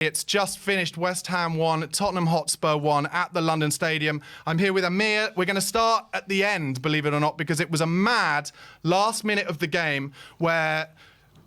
It's just finished. West Ham 1, Tottenham Hotspur 1 at the London Stadium. I'm here with Amir. We're going to start at the end, believe it or not, because it was a mad last minute of the game where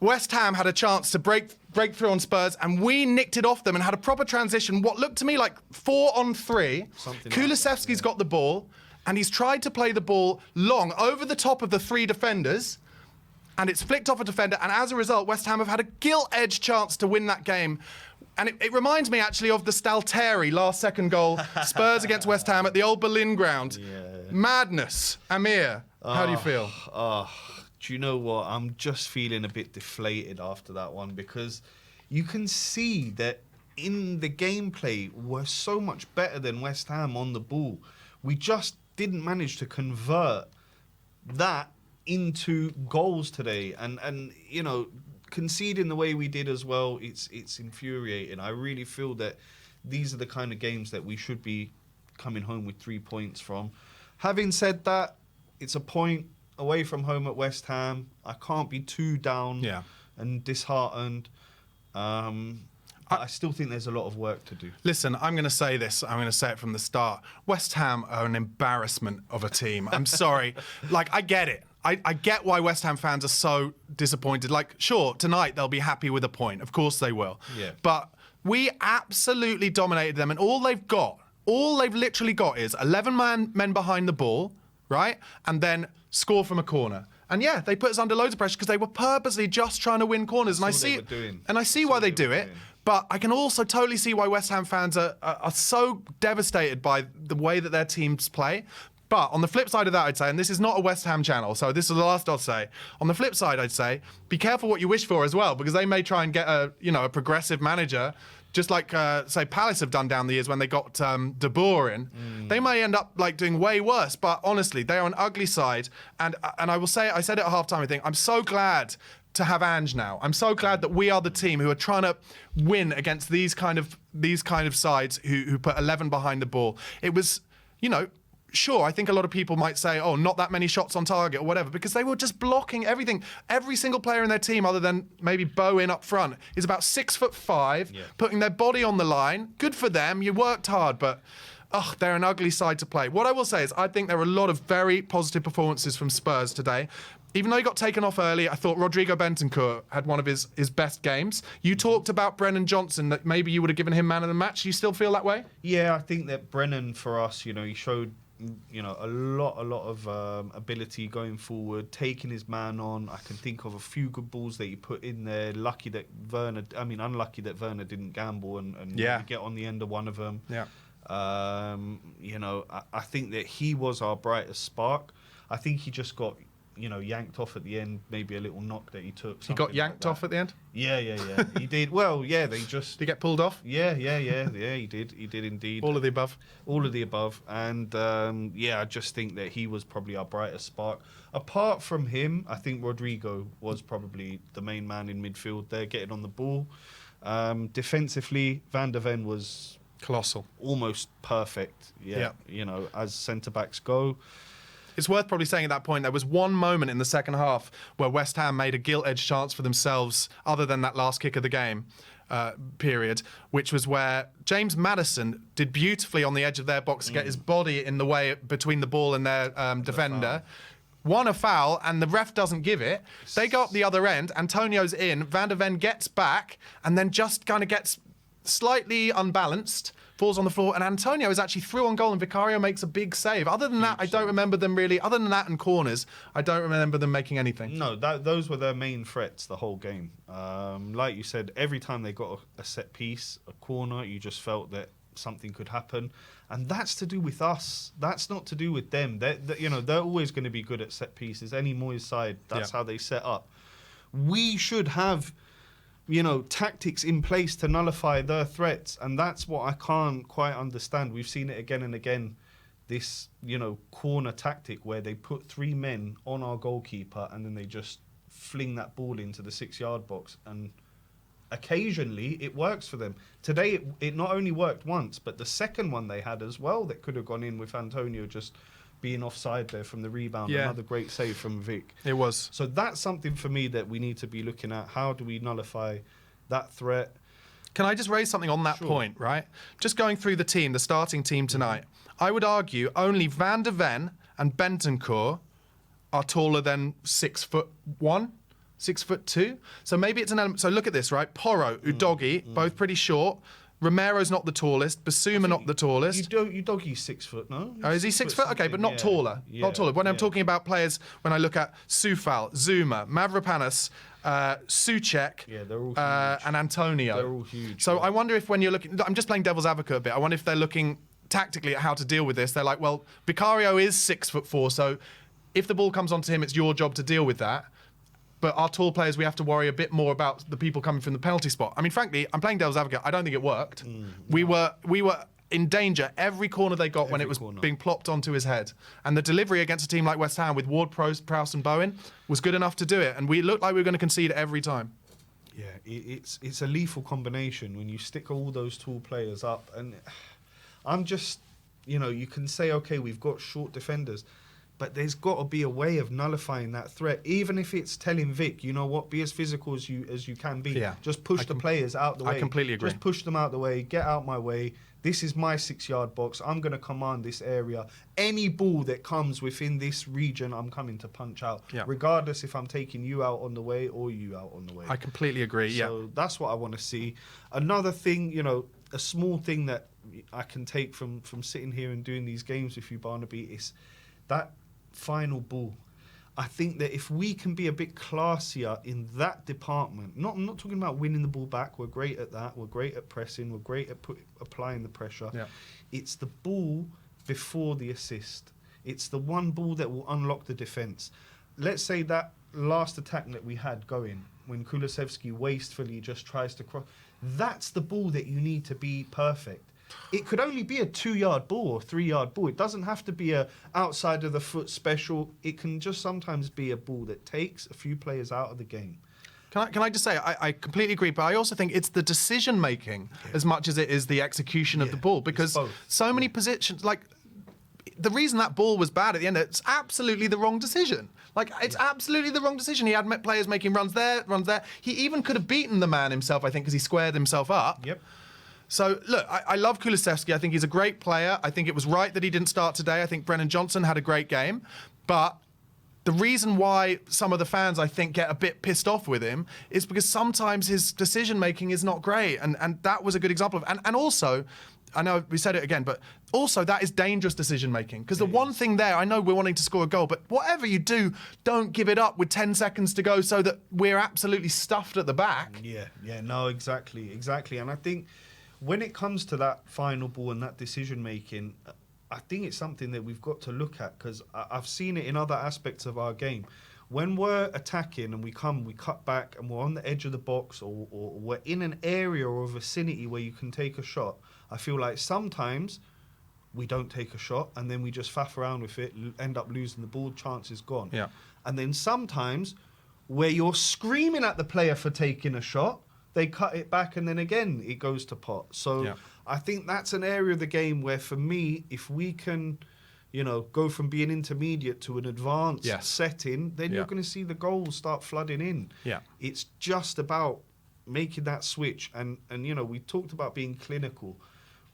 West Ham had a chance to break through on Spurs, and we nicked it off them and had a proper transition. What looked to me like 4-on-3. Kulusevski's got the ball, and he's tried to play the ball long over the top of the three defenders, and it's flicked off a defender, and as a result, West Ham have had a gilt-edged chance to win that game. And it reminds me, actually, of the Stalteri last-second goal, Spurs against West Ham at the old Berlin ground. Yeah. Madness. Amir, how do you feel? Do you know what? I'm just feeling a bit deflated after that one, because you can see that in the gameplay, we're so much better than West Ham on the ball. We just didn't manage to convert that into goals today. And you know, conceding the way we did as well, it's infuriating. I really feel that these are the kind of games that we should be coming home with 3 points from. Having said that, it's a point away from home at West Ham. I can't be too down and disheartened. I still think there's a lot of work to do. Listen, I'm going to say this. I'm going to say it from the start. West Ham are an embarrassment of a team. I'm sorry. Like, I get it. I get why West Ham fans are so disappointed. Like, sure, tonight they'll be happy with a point. Of course they will. Yeah. But we absolutely dominated them, and all they've literally got is 11 men behind the ball, right? And then score from a corner. And yeah, they put us under loads of pressure because they were purposely just trying to win corners. And I see why they do it. But I can also totally see why West Ham fans are so devastated by the way that their teams play. But on the flip side of that, I'd say, and this is not a West Ham channel, so this is the last I'll say. On the flip side, I'd say, be careful what you wish for as well, because they may try and get a progressive manager, just like say Palace have done down the years when they got De Boer in. They may end up like doing way worse. But honestly, they are an ugly side, and I will say, I said it at halftime. I think I'm so glad to have Ange now. I'm so glad that we are the team who are trying to win against these kind of sides who put 11 behind the ball. It was, sure, I think a lot of people might say, oh, not that many shots on target or whatever, because they were just blocking everything. Every single player in their team, other than maybe Bowen up front, is about 6'5", putting their body on the line. Good for them. You worked hard, but they're an ugly side to play. What I will say is I think there were a lot of very positive performances from Spurs today. Even though he got taken off early, I thought Rodrigo Bentancur had one of his best games. You talked about Brennan Johnson, that maybe you would have given him man of the match. You still feel that way? Yeah, I think that Brennan, for us, he showed a lot of ability going forward, taking his man on. I can think of a few good balls that he put in there. Unlucky that Werner didn't gamble and get on the end of one of them. Yeah. I think that he was our brightest spark. I think he just got yanked off at the end, maybe a little knock that he took. He got yanked off at the end? Yeah. He did. Well, yeah, they just... Did he get pulled off? Yeah, he did. He did indeed. All of the above? All of the above. And, I just think that he was probably our brightest spark. Apart from him, I think Rodrigo was probably the main man in midfield there, getting on the ball. Defensively, Van der Ven was... colossal. Almost perfect, as centre-backs go. It's worth probably saying at that point, there was one moment in the second half where West Ham made a gilt-edged chance for themselves, other than that last kick of the game period, which was where James Maddison did beautifully on the edge of their box to get his body in the way between the ball and their defender. Won a foul, and the ref doesn't give it. They go up the other end. Antonio's in. Van der Ven gets back, and then just kind of gets slightly unbalanced, falls on the floor, and Antonio is actually through on goal, and Vicario makes a big save. Other than that, I don't remember them really. Other than that and corners, I don't remember them making anything. No, those were their main threats the whole game. Like you said, every time they got a set piece, a corner, you just felt that something could happen, and that's to do with us. That's not to do with them. They're always going to be good at set pieces. Any Moyes side, that's how they set up. We should have tactics in place to nullify their threats. And that's what I can't quite understand. We've seen it again and again, this, corner tactic where they put 3 men on our goalkeeper and then they just fling that ball into the 6-yard box. And occasionally it works for them. Today, it not only worked once, but the second one they had as well that could have gone in with Antonio just being offside there from the rebound. Yeah. Another great save from Vic. It was. So that's something for me that we need to be looking at. How do we nullify that threat? Can I just raise something on that point, right? Just going through the team, the starting team tonight, I would argue only Van der Ven and Bentancur are taller than 6'1", 6'2". So maybe it's an element. So look at this, right? Porro, Udogie, both pretty short. Romero's not the tallest. Basuma not the tallest. Udogie's 6 foot, no? Oh, is he 6 foot? Okay, but not taller. Not taller. When I'm talking about players, when I look at Soufal, Zuma, Mavropanos, Souček, they're all huge. and Antonio. They're all huge. So I wonder if when you're looking, I'm just playing devil's advocate a bit. I wonder if they're looking tactically at how to deal with this. They're like, well, Vicario is 6'4", so if the ball comes onto him, it's your job to deal with that. But our tall players, we have to worry a bit more about the people coming from the penalty spot. I mean, frankly, I'm playing devil's advocate. I don't think it worked. We were in danger every corner they got when it was being plopped onto his head. And the delivery against a team like West Ham with Ward, Prowse and Bowen was good enough to do it. And we looked like we were going to concede every time. Yeah, it's a lethal combination when you stick all those tall players up. And I'm just, you can say, okay, we've got short defenders. But there's got to be a way of nullifying that threat, even if it's telling Vic, you know what, be as physical as you can be. Yeah. Just push the players out the way. I completely agree. Just push them out the way, get out my way. This is my 6-yard box. I'm going to command this area. Any ball that comes within this region, I'm coming to punch out, regardless if I'm taking you out on the way or you out on the way. I completely agree, So that's what I want to see. Another thing, a small thing that I can take from sitting here and doing these games with you, Barnaby, is that final ball. I think that if we can be a bit classier in that department, I'm not talking about winning the ball back. We're great at that. We're great at pressing. We're great at applying the pressure. Yeah. It's the ball before the assist. It's the one ball that will unlock the defence. Let's say that last attack that we had going when Kulusevski wastefully just tries to cross. That's the ball that you need to be perfect. It could only be a 2-yard ball or 3-yard ball. It doesn't have to be a outside of the foot special. It can just sometimes be a ball that takes a few players out of the game. Can I just say, I completely agree, but I also think it's the decision-making as much as it is the execution of the ball, because so many positions, like, the reason that ball was bad at the end, it's absolutely the wrong decision. Like, it's absolutely the wrong decision. He had players making runs there, runs there. He even could have beaten the man himself, I think, because he squared himself up. Yep. So, look, I love Kulusevski. I think he's a great player. I think it was right that he didn't start today. I think Brennan Johnson had a great game. But the reason why some of the fans, I think, get a bit pissed off with him is because sometimes his decision-making is not great. And that was a good example of... And also, I know we said it again, but also that is dangerous decision-making. Because the one thing there, I know we're wanting to score a goal, but whatever you do, don't give it up with 10 seconds to go so that we're absolutely stuffed at the back. Yeah, no, exactly. And I think... when it comes to that final ball and that decision-making, I think it's something that we've got to look at, because I've seen it in other aspects of our game. When we're attacking and we cut back and we're on the edge of the box or we're in an area or a vicinity where you can take a shot, I feel like sometimes we don't take a shot and then we just faff around with it, end up losing the ball, chance is gone. Yeah. And then sometimes where you're screaming at the player for taking a shot, they cut it back and then again it goes to pot. So I think that's an area of the game where, for me, if we can, go from being intermediate to an advanced setting, then you're going to see the goals start flooding in. Yeah. It's just about making that switch. And we talked about being clinical.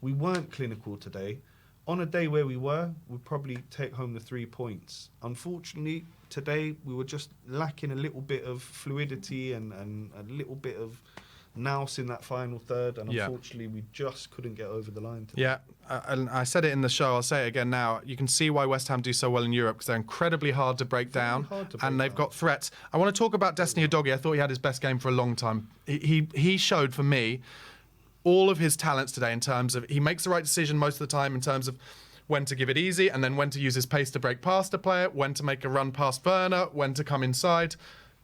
We weren't clinical today. On a day where we were, we'd probably take home the 3 points. Unfortunately, today we were just lacking a little bit of fluidity and a little bit of nous in that final third, and unfortunately we just couldn't get over the line today. And I said it in the show, I'll say it again now. You can see why West Ham do so well in Europe, because they're incredibly hard to break down, and they've got threats. I want to talk about Destiny Udogie. I thought he had his best game for a long time. He showed, for me, all of his talents today in terms of he makes the right decision most of the time in terms of when to give it easy and then when to use his pace to break past a player, when to make a run past Werner, when to come inside.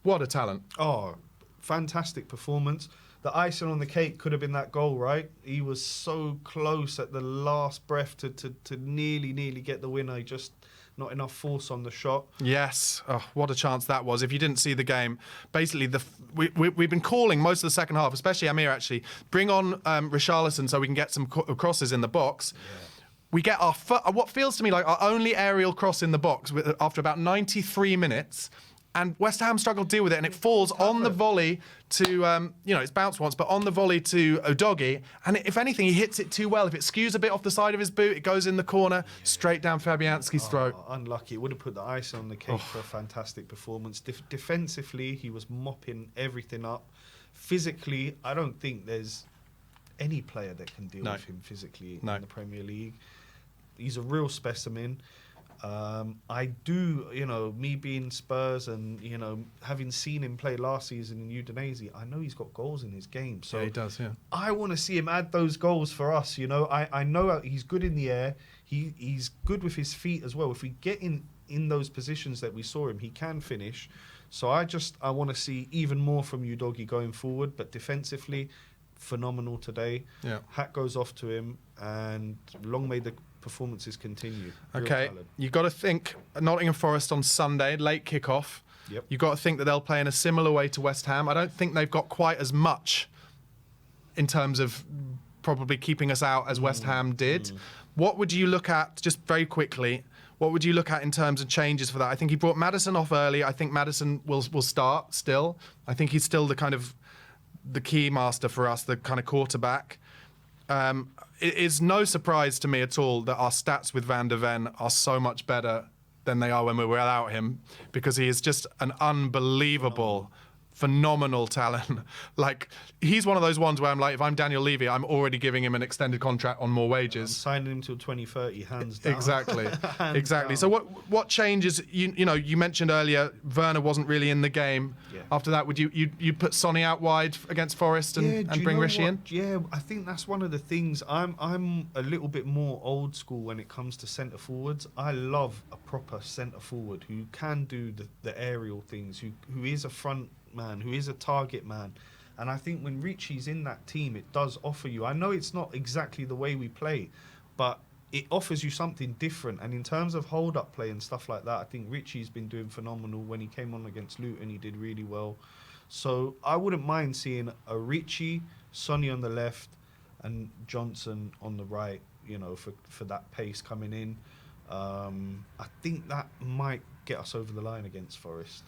What a talent. Oh, fantastic performance. The icing on the cake could have been that goal, right? He was so close at the last breath to nearly get the winner. Just not enough force on the shot. Yes. Oh, what a chance that was. If you didn't see the game, basically we've been calling most of the second half, especially Amir actually, bring on Richarlison so we can get some crosses in the box. Yeah. We get what feels to me like our only aerial cross in the box after about 93 minutes. And West Ham struggle to deal with it, and it falls on the volley to, it's bounced once, but on the volley to Udogie. And if anything, he hits it too well. If it skews a bit off the side of his boot, it goes in the corner, straight down Fabianski's throat. Unlucky. It would have put the ice on the cake for a fantastic performance. Defensively, he was mopping everything up. Physically, I don't think there's any player that can deal with him physically in the Premier League. He's a real specimen. I do, me being Spurs and, having seen him play last season in Udogie, I know he's got goals in his game. So yeah, he does, yeah. I want to see him add those goals for us, I know he's good in the air. He's good with his feet as well. If we get in those positions that we saw him, he can finish. So I want to see even more from Udogie going forward. But defensively, phenomenal today. Yeah. Hat goes off to him, and long may the performances continue. Okay, you've got to think Nottingham Forest on Sunday, late kickoff. Yep. You've got to think that they'll play in a similar way to West Ham. I don't think they've got quite as much in terms of probably keeping us out as West Ham did. What would you look at, just very quickly, what would you look at in terms of changes for that? I think he brought Maddison off early. I think Maddison will start still. I think he's still the key master for us, the kind of quarterback. It is no surprise to me at all that our stats with Van der Ven are so much better than they are when we're without him, because he is just an unbelievable, phenomenal talent. Like, he's one of those ones where I'm like, if I'm Daniel Levy, I'm already giving him an extended contract on more wages. I'm signing him till 2030, hands down. Exactly, exactly. Down. So what changes? You mentioned earlier Werner wasn't really in the game. Yeah. After that, would you put Sonny out wide against Forest and bring Rishi in? Yeah, I think that's one of the things. I'm a little bit more old school when it comes to centre forwards. I love a proper centre forward who can do the aerial things, who is a front man, who is a target man. And I think when Richie's in that team, it does offer you. I know it's not exactly the way we play, but it offers you something different. And in terms of hold-up play and stuff like that, I think Richie's been doing phenomenal. When he came on against Luton, he did really well. So I wouldn't mind seeing a Richie, Sonny on the left, and Johnson on the right, for that pace coming in. I think that might get us over the line against Forest.